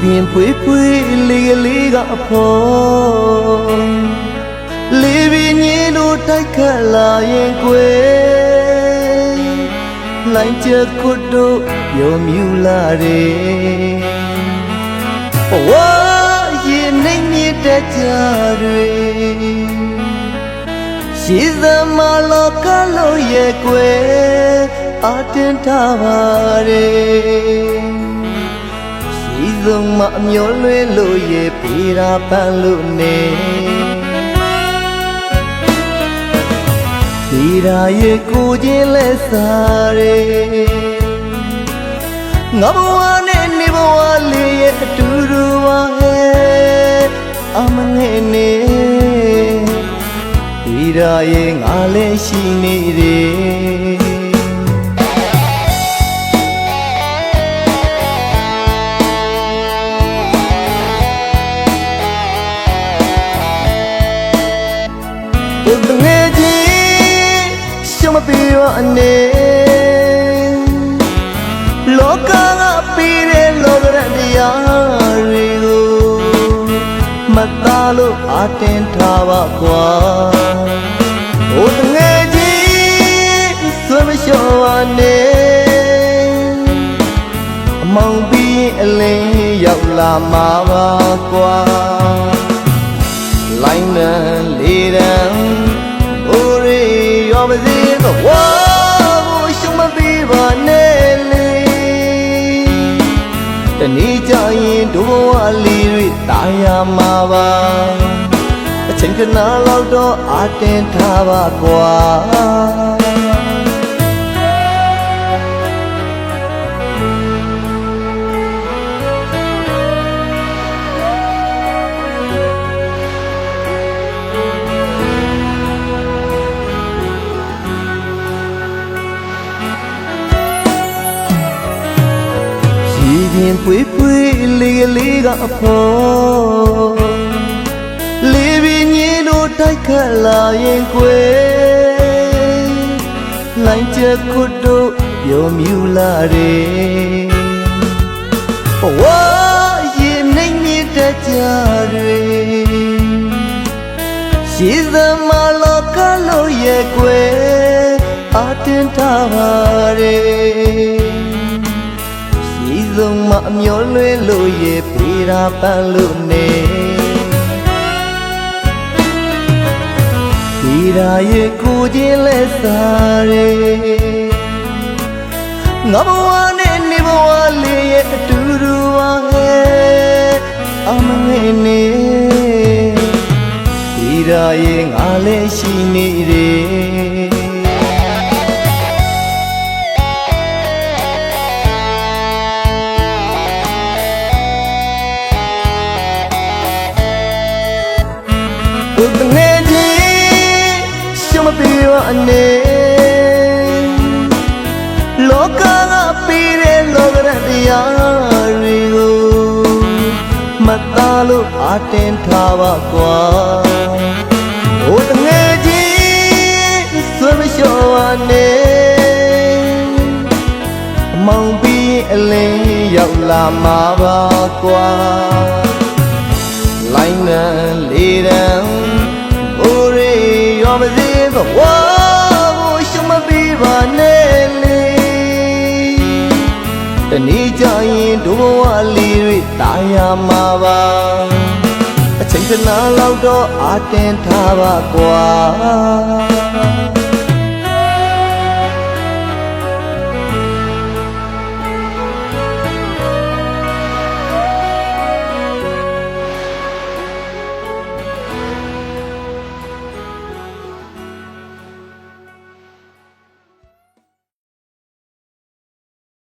ပြင်ဖွေးဖွေးလေးလေးကအဖို့လေးပြင်းကြီးတို့တိုက်ခတ်လာရင်ကွယ်လိုင်းကျခွတ်တို့ပြောမြူလာတယ်ဝါရင်နေမြတ်တကြတွေရှိသမားလောကလို့ရဲ့ကွယ်အတင်ထားပါတယ်ရှိဆုံးမအမျောလွဲလို့ရဲ့ပြေတာပန်းလို့နေပြေတာရဲ့ကိုချင်းလဲစားတယ်ငါဘဝနဲ့နေဘဝလေးရဲ့အတူတူပါဟဲ့အမငဲ့နေပြေတာရဲ့ငါလည်းရှိနေတယ်ငယ်ချင်းရှမပြေရအနေလောကကပြီးတဲ့လောကရတရားတွေကိုမသားလို့အတင်ထားပါကွာဟိုငယ်ချင်းဆွေးမလျှော်အနေအမောင်ပြီးအလင်းရောက်လာမှာပါကွာလိုင်းနံလေးတန်းအိုရီရောမစင်းတော့ဝါကိုရှုံးမပြီးပါနဲ့လေတနေ့ကျရင်ဒုဘဝလေးတွေတာယာမှာပါအချိန်ခဏလောက်တော့အတင်ထားပါကွာပြင်ဖွေးဖွေးလေးလေးကအဖို့လေးပြင်းကြီးတို့တိုက်ခတ်လာရင်ကွယ်လိုင်းကျခွတ်တို့ပြောမြူလာတယ်ဝါရင်နေမြတ်တကြတွေရှိသမားလောကလို့ရဲ့ကွယ်အတင်ထားပါတယ်ဆုံးမအမျောလွဲလို့ရဲ့ပြေတာပန်းလို့နေပြေတာရဲ့ကိုချင်းလဲစားတယ်ငါဘဝနဲ့နေဘဝလေးရဲ့အတူတူပါဟဲ့အမငဲ့နေပြေတာရဲ့ငါလည်းရှိနေတယ်ငယ်ချင်းရှုံးမပြေရအနေလောကကပြီးတဲ့လောကရတရားတွေကိုမသားလို့အတင်ထားပါကွာဟိုငယ်ချင်းဆွေးမလျှော်အနေအမောင်ပြီးအလင်းရောက်လာမှာပါကွာလိုင်းနံလေးတန်းအိုရီရောမစင်းတော့ဝါကိုရှုံးမပြီးပါနဲ့လေတနေ့ကျရင်ဒုဘဝလေးတွေတာယာမှာပါအချိန်ခဏလောက်တော့အတင်ထားပါကွာ